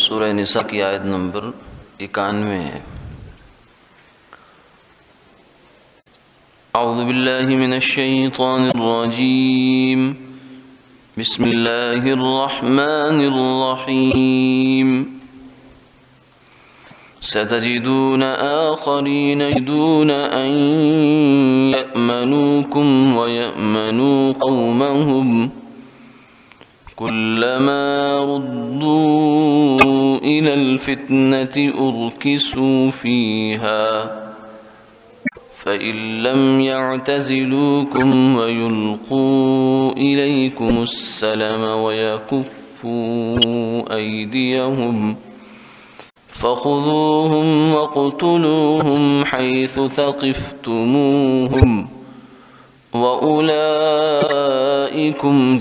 سورہ نساء کی آیت نمبر 91 ہے۔ اعوذ باللہ من الشیطان الرجیم، بسم اللہ الرحمن الرحیم۔ ستجدون آخرین یریدون ان یأمنوکم ویأمنوا قومهم كلما ردوا إلى الفتنة أركسوا فيها فإن لم يعتزلوكم ويلقوا إليكم السلم ويكفوا أيديهم فخذوهم واقتلوهم حيث ثقفتموهم وَأُولَئِكُمْ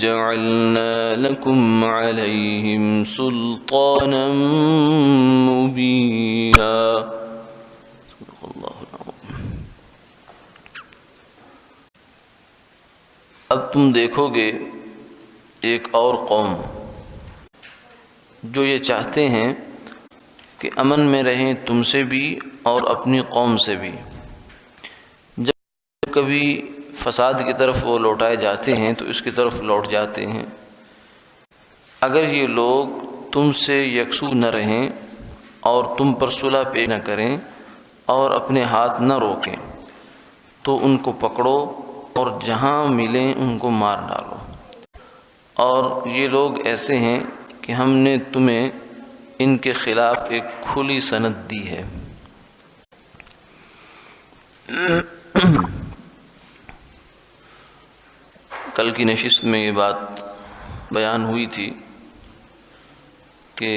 جَعَلْنَا لَكُمْ عَلَيْهِمْ سُلْطَانًا مُبِينًا۔ اب تم دیکھو گے ایک اور قوم جو یہ چاہتے ہیں کہ امن میں رہیں تم سے بھی اور اپنی قوم سے بھی، جب کبھی فساد کی طرف وہ لوٹائے جاتے ہیں تو اس کی طرف لوٹ جاتے ہیں۔ اگر یہ لوگ تم سے یکسو نہ رہیں اور تم پر صلح پیش نہ کریں اور اپنے ہاتھ نہ روکیں تو ان کو پکڑو اور جہاں ملیں ان کو مار ڈالو۔ اور یہ لوگ ایسے ہیں کہ ہم نے تمہیں ان کے خلاف ایک کھلی سند دی ہے۔ کل کی نشست میں یہ بات بیان ہوئی تھی کہ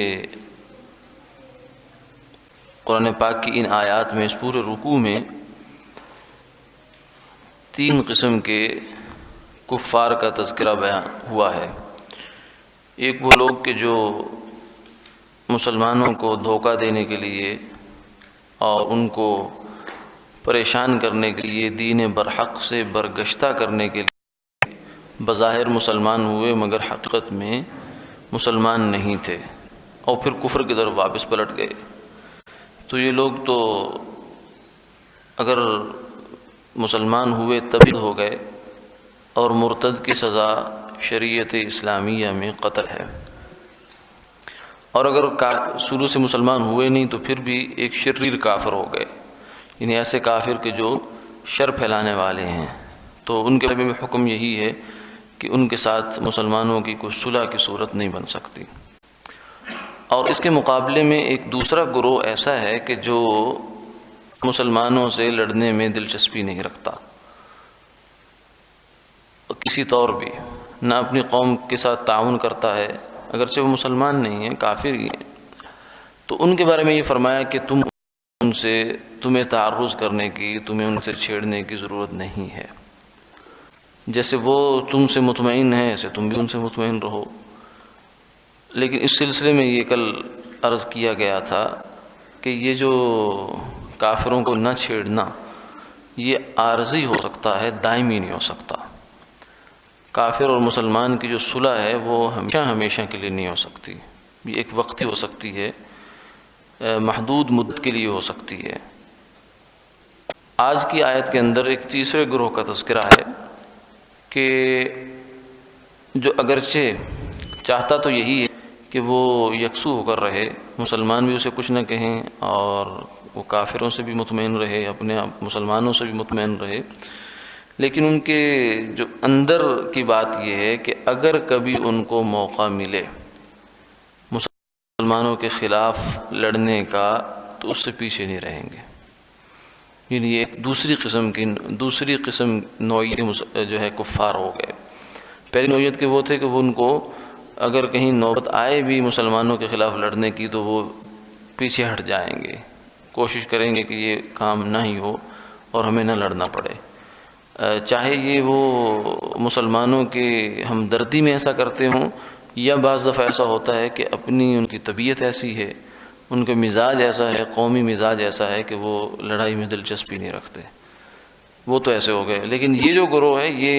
قرآن پاک کی ان آیات میں، اس پورے رکوع میں 3 قسم کے کفار کا تذکرہ بیان ہوا ہے۔ ایک وہ لوگ کہ جو مسلمانوں کو دھوکہ دینے کے لیے اور ان کو پریشان کرنے کے لیے، دین برحق سے برگشتہ کرنے کے لیے بظاہر مسلمان ہوئے مگر حقیقت میں مسلمان نہیں تھے اور پھر کفر کی طرف واپس پلٹ گئے۔ تو یہ لوگ تو اگر مسلمان ہوئے تبھی ہو گئے، اور مرتد کی سزا شریعت اسلامیہ میں قتل ہے، اور اگر شروع سے مسلمان ہوئے نہیں تو پھر بھی ایک شریر کافر ہو گئے، یعنی ایسے کافر کے جو شر پھیلانے والے ہیں۔ تو ان کے بارے میں حکم یہی ہے کہ ان کے ساتھ مسلمانوں کی کوئی صلح کی صورت نہیں بن سکتی۔ اور اس کے مقابلے میں ایک دوسرا گروہ ایسا ہے کہ جو مسلمانوں سے لڑنے میں دلچسپی نہیں رکھتا کسی طور بھی، نہ اپنی قوم کے ساتھ تعاون کرتا ہے اگرچہ وہ مسلمان نہیں ہیں، کافر ہی ہیں۔ تو ان کے بارے میں یہ فرمایا کہ تمہیں تعرض کرنے کی، تمہیں ان سے چھیڑنے کی ضرورت نہیں ہے۔ جیسے وہ تم سے مطمئن ہیں ایسے تم بھی ان سے مطمئن رہو۔ لیکن اس سلسلے میں یہ کل عرض کیا گیا تھا کہ یہ جو کافروں کو نہ چھیڑنا یہ عارضی ہو سکتا ہے، دائمی نہیں ہو سکتا۔ کافر اور مسلمان کی جو صلح ہے وہ ہمیشہ کے لیے نہیں ہو سکتی، یہ ایک وقتی ہو سکتی ہے، محدود مدت کے لیے ہو سکتی ہے۔ آج کی آیت کے اندر ایک تیسرے گروہ کا تذکرہ ہے کہ جو اگرچہ چاہتا تو یہی ہے کہ وہ یکسو ہو کر رہے، مسلمان بھی اسے کچھ نہ کہیں اور وہ کافروں سے بھی مطمئن رہے، اپنے مسلمانوں سے بھی مطمئن رہے، لیکن ان کے جو اندر کی بات یہ ہے کہ اگر کبھی ان کو موقع ملے مسلمانوں کے خلاف لڑنے کا تو اس سے پیچھے نہیں رہیں گے۔ یعنی یہ ایک دوسری قسم نوعیت جو ہے کفار ہو گئے۔ پہلی نوعیت کے وہ تھے کہ وہ ان کو اگر کہیں نوبت آئے بھی مسلمانوں کے خلاف لڑنے کی تو وہ پیچھے ہٹ جائیں گے، کوشش کریں گے کہ یہ کام نہ ہی ہو اور ہمیں نہ لڑنا پڑے، چاہے یہ وہ مسلمانوں کے ہمدردی میں ایسا کرتے ہوں یا بعض دفعہ ایسا ہوتا ہے کہ اپنی ان کی طبیعت ایسی ہے، ان کا مزاج ایسا ہے، قومی مزاج ایسا ہے کہ وہ لڑائی میں دلچسپی نہیں رکھتے، وہ تو ایسے ہو گئے۔ لیکن یہ جو گروہ ہے یہ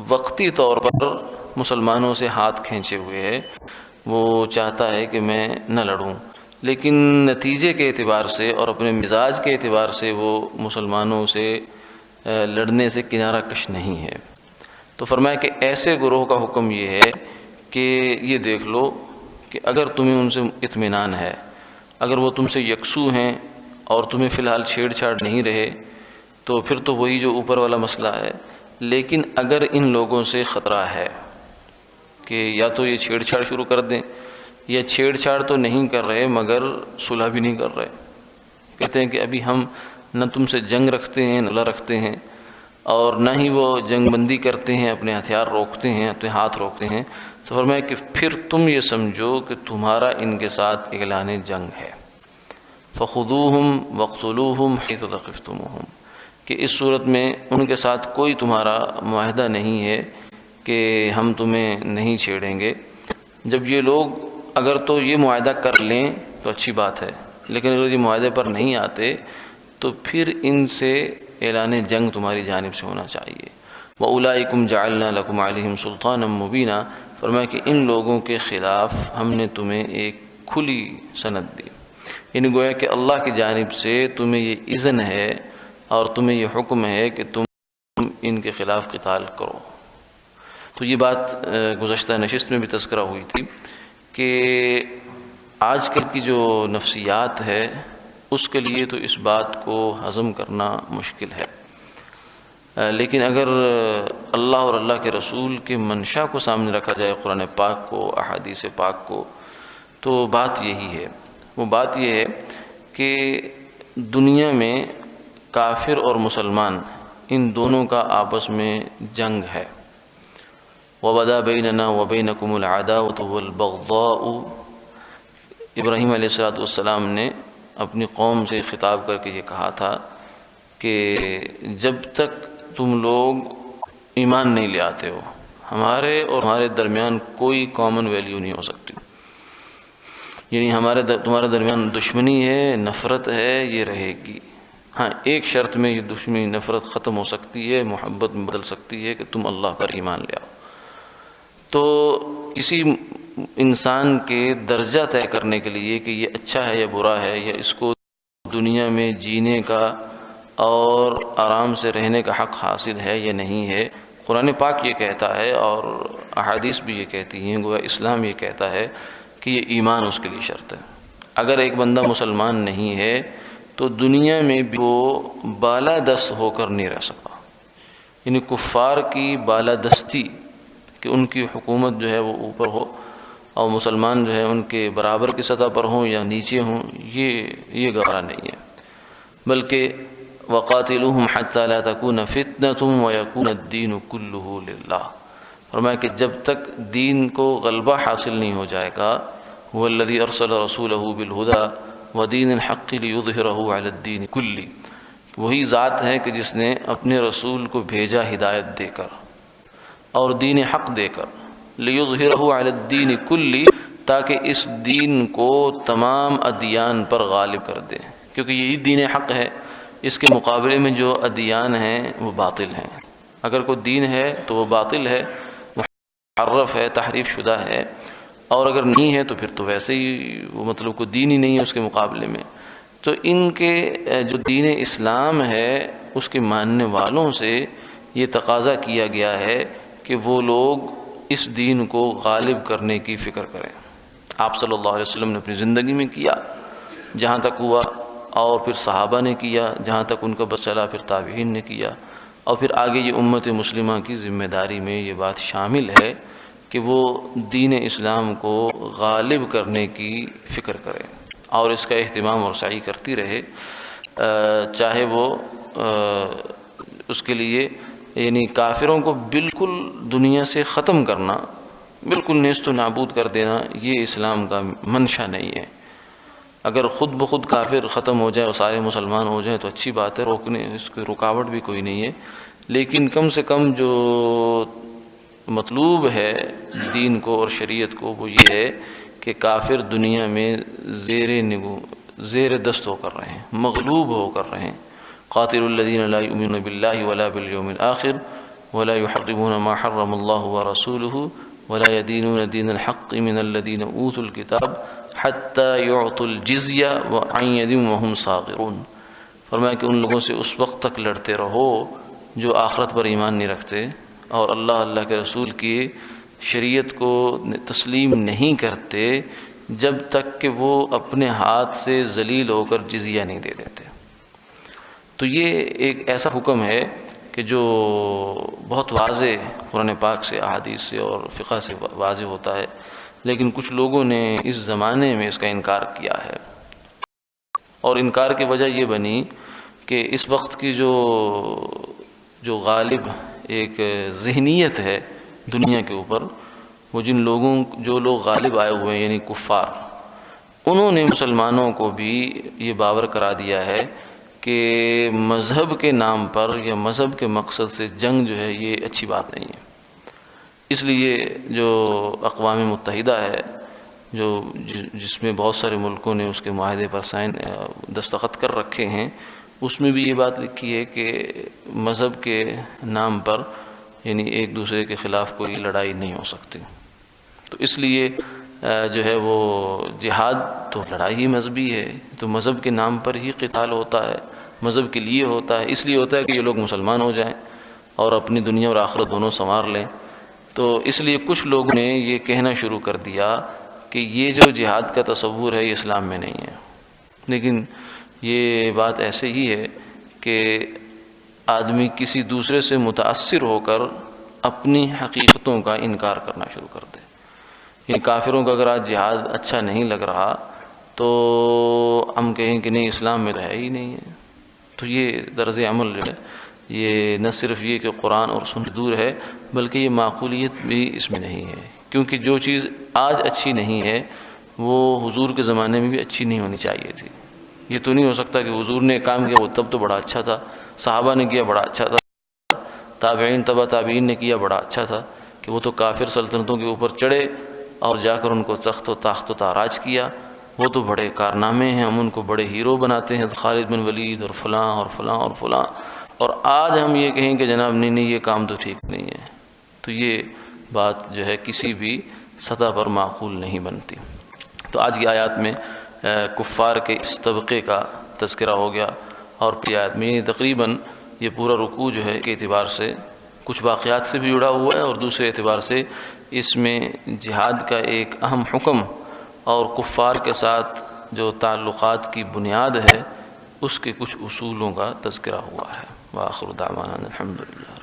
وقتی طور پر مسلمانوں سے ہاتھ کھینچے ہوئے ہے، وہ چاہتا ہے کہ میں نہ لڑوں، لیکن نتیجے کے اعتبار سے اور اپنے مزاج کے اعتبار سے وہ مسلمانوں سے لڑنے سے کنارہ کش نہیں ہے۔ تو فرمایا کہ ایسے گروہ کا حکم یہ ہے کہ یہ دیکھ لو کہ اگر تمہیں ان سے اطمینان ہے، اگر وہ تم سے یکسو ہیں اور تمہیں فی الحال چھیڑ چھاڑ نہیں رہے، تو پھر تو وہی جو اوپر والا مسئلہ ہے۔ لیکن اگر ان لوگوں سے خطرہ ہے کہ یا تو یہ چھیڑ چھاڑ شروع کر دیں، یا چھیڑ چھاڑ تو نہیں کر رہے مگر صلح بھی نہیں کر رہے، کہتے ہیں کہ ابھی ہم نہ تم سے جنگ رکھتے ہیں نہ رکھتے ہیں، اور نہ ہی وہ جنگ بندی کرتے ہیں، اپنے ہتھیار روکتے ہیں، اپنے ہاتھ روکتے ہیں، تو فرمایا کہ پھر تم یہ سمجھو کہ تمہارا ان کے ساتھ اعلان جنگ ہے۔ فخذوہم وقتلوہم حیث ثقفتموہم، کہ اس صورت میں ان کے ساتھ کوئی تمہارا معاہدہ نہیں ہے کہ ہم تمہیں نہیں چھیڑیں گے۔ جب یہ لوگ اگر تو یہ معاہدہ کر لیں تو اچھی بات ہے، لیکن اگر یہ معاہدے پر نہیں آتے تو پھر ان سے اعلان جنگ تمہاری جانب سے ہونا چاہیے۔ وَأُولَئِكُمْ جَعَلْنَا لَكُمْ عَلَيْهِمْ سُلْطَانًا مُبِينًا، فرمایا کہ ان لوگوں کے خلاف ہم نے تمہیں ایک کھلی سند دی، یعنی گویا کہ اللہ کی جانب سے تمہیں یہ اذن ہے اور تمہیں یہ حکم ہے کہ تم ان کے خلاف قتال کرو۔ تو یہ بات گزشتہ نشست میں بھی تذکرہ ہوئی تھی کہ آج کل کی جو نفسیات ہے اس کے لیے تو اس بات کو ہضم کرنا مشکل ہے، لیکن اگر اللہ اور اللہ کے رسول کے منشا کو سامنے رکھا جائے، قرآن پاک کو، احادیث پاک کو، تو بات یہی ہے۔ وہ بات یہ ہے کہ دنیا میں کافر اور مسلمان ان دونوں کا آپس میں جنگ ہے۔ وَبَدَا بَيْنَنَا وَبَيْنَكُمُ الْعَدَاوَةُ وَالْبَغْضَاءُ، ابراہیم علیہ السلام نے اپنی قوم سے خطاب کر کے یہ کہا تھا کہ جب تک تم لوگ ایمان نہیں لے آتے ہو، ہمارے اور ہمارے درمیان کوئی کامن ویلیو نہیں ہو سکتی، یعنی تمہارے درمیان دشمنی ہے، نفرت ہے، یہ رہے گی۔ ہاں، ایک شرط میں یہ دشمنی نفرت ختم ہو سکتی ہے، محبت میں بدل سکتی ہے کہ تم اللہ پر ایمان لے آؤ۔ تو کسی انسان کے درجہ طے کرنے کے لیے کہ یہ اچھا ہے یا برا ہے، یا اس کو دنیا میں جینے کا اور آرام سے رہنے کا حق حاصل ہے یا نہیں ہے، قرآن پاک یہ کہتا ہے اور احادیث بھی یہ کہتی ہیں، گویا اسلام یہ کہتا ہے کہ یہ ایمان اس کے لیے شرط ہے۔ اگر ایک بندہ مسلمان نہیں ہے تو دنیا میں بھی وہ بالادست ہو کر نہیں رہ سکتا، یعنی کفار کی بالادستی کہ ان کی حکومت جو ہے وہ اوپر ہو اور مسلمان جو ہے ان کے برابر کی سطح پر ہوں یا نیچے ہوں، یہ گوارا نہیں ہے، بلکہ وَقَاتِلُوهُمْ حَتَّى لَا تَكُونَ فِتْنَةٌ وَيَكُونَ الدِّينُ كُلُّهُ لِلَّهِ، فرمایا کہ جب تک دین کو غلبہ حاصل نہیں ہو جائے گا، هُوَ الَّذِي أَرْسَلَ رَسُولَهُ بِالْهُدَى وَدِينِ الْحَقِّ لِيُظْهِرَهُ عَلَى الدِّينِ كُلِّهِ، وہی ذات ہے کہ جس نے اپنے رسول کو بھیجا ہدایت دے کر اور دین حق دے کر، لِيُظْهِرَهُ عَلَى الدِّينِ كُلِّهِ، تاکہ اس دین کو تمام ادیان پر غالب کر دے، کیونکہ یہی دین حق ہے، اس کے مقابلے میں جو ادیان ہیں وہ باطل ہیں۔ اگر کوئی دین ہے تو وہ باطل ہے، محرف ہے، تحریف شدہ ہے، اور اگر نہیں ہے تو پھر تو ویسے ہی وہ مطلب کوئی دین ہی نہیں ہے اس کے مقابلے میں۔ تو ان کے جو دین اسلام ہے اس کے ماننے والوں سے یہ تقاضا کیا گیا ہے کہ وہ لوگ اس دین کو غالب کرنے کی فکر کریں۔ آپ صلی اللہ علیہ وسلم نے اپنی زندگی میں کیا جہاں تک ہوا، اور پھر صحابہ نے کیا جہاں تک ان کا بس چلا، پھر تابعین نے کیا، اور پھر آگے یہ امت مسلمہ کی ذمہ داری میں یہ بات شامل ہے کہ وہ دین اسلام کو غالب کرنے کی فکر کرے اور اس کا اہتمام اور سعی کرتی رہے، چاہے وہ اس کے لیے یعنی کافروں کو بالکل دنیا سے ختم کرنا، بالکل نیست و نابود کر دینا، یہ اسلام کا منشا نہیں ہے۔ اگر خود بخود کافر ختم ہو جائے اور سارے مسلمان ہو جائیں تو اچھی بات ہے، روکنے اس کی رکاوٹ بھی کوئی نہیں ہے، لیکن کم سے کم جو مطلوب ہے دین کو اور شریعت کو وہ یہ ہے کہ کافر دنیا میں زیر دست ہو کر رہے ہیں، مغلوب ہو کر رہے ہیں۔ قاتل الذین لا یؤمنون باللہ ولا بالیوم الآخر ولا یحرمون ما حرم اللہ ورسولہ ولا يدينون دين الحق من الذين اوتوا الكتاب حتى يعطوا الجزية وعن يد وهم صاغرون. فرمایا کہ ان لوگوں سے اس وقت تک لڑتے رہو جو آخرت پر ایمان نہیں رکھتے اور اللہ کے رسول کی شریعت کو تسلیم نہیں کرتے جب تک کہ وہ اپنے ہاتھ سے ذلیل ہو کر جزیہ نہیں دے دیتے. تو یہ ایک ایسا حکم ہے کہ جو بہت واضح قرآن پاک سے، احادیث سے اور فقہ سے واضح ہوتا ہے، لیکن کچھ لوگوں نے اس زمانے میں اس کا انکار کیا ہے. اور انکار کی وجہ یہ بنی کہ اس وقت کی جو غالب ایک ذہنیت ہے دنیا کے اوپر، وہ جو لوگ غالب آئے ہوئے ہیں یعنی کفار، انہوں نے مسلمانوں کو بھی یہ باور کرا دیا ہے کہ مذہب کے نام پر یا مذہب کے مقصد سے جنگ جو ہے یہ اچھی بات نہیں ہے. اس لیے جو اقوام متحدہ ہے جس میں بہت سارے ملکوں نے اس کے معاہدے پر دستخط کر رکھے ہیں، اس میں بھی یہ بات لکھی ہے کہ مذہب کے نام پر یعنی ایک دوسرے کے خلاف کوئی لڑائی نہیں ہو سکتی. تو اس لیے جو ہے وہ جہاد تو لڑائی ہی مذہبی ہے، تو مذہب کے نام پر ہی قتال ہوتا ہے، مذہب کے لیے ہوتا ہے، اس لیے ہوتا ہے کہ یہ لوگ مسلمان ہو جائیں اور اپنی دنیا اور آخرت دونوں سنوار لیں. تو اس لیے کچھ لوگوں نے یہ کہنا شروع کر دیا کہ یہ جو جہاد کا تصور ہے یہ اسلام میں نہیں ہے. لیکن یہ بات ایسے ہی ہے کہ آدمی کسی دوسرے سے متاثر ہو کر اپنی حقیقتوں کا انکار کرنا شروع کر دے. یعنی کافروں کا اگر آج جہاد اچھا نہیں لگ رہا تو ہم کہیں کہ نہیں اسلام میں تو ہے ہی نہیں ہے. تو یہ طرز عمل جو ہے یہ نہ صرف یہ کہ قرآن اور سنت دور ہے، بلکہ یہ معقولیت بھی اس میں نہیں ہے. کیونکہ جو چیز آج اچھی نہیں ہے وہ حضور کے زمانے میں بھی اچھی نہیں ہونی چاہیے تھی. یہ تو نہیں ہو سکتا کہ حضور نے کام کیا وہ تب تو بڑا اچھا تھا، صحابہ نے کیا بڑا اچھا تھا، تابعین تبع تابعین نے کیا بڑا اچھا تھا، کہ وہ تو کافر سلطنتوں کے اوپر چڑھے اور جا کر ان کو تخت و تاخت و تاراج کیا، وہ تو بڑے کارنامے ہیں، ہم ان کو بڑے ہیرو بناتے ہیں، خالد بن ولید اور فلاں اور فلاں اور فلاں. اور آج ہم یہ کہیں کہ جناب نہیں یہ کام تو ٹھیک نہیں ہے، تو یہ بات جو ہے کسی بھی سطح پر معقول نہیں بنتی. تو آج کی آیات میں کفار کے اس طبقے کا تذکرہ ہو گیا، اور پھر آیات میں تقریباً یہ پورا رکوع جو ہے کے اعتبار سے کچھ واقعات سے بھی جڑا ہوا ہے، اور دوسرے اعتبار سے اس میں جہاد کا ایک اہم حکم اور کفار کے ساتھ جو تعلقات کی بنیاد ہے اس کے کچھ اصولوں کا تذکرہ ہوا ہے. وآخر دعوانا الحمدللہ.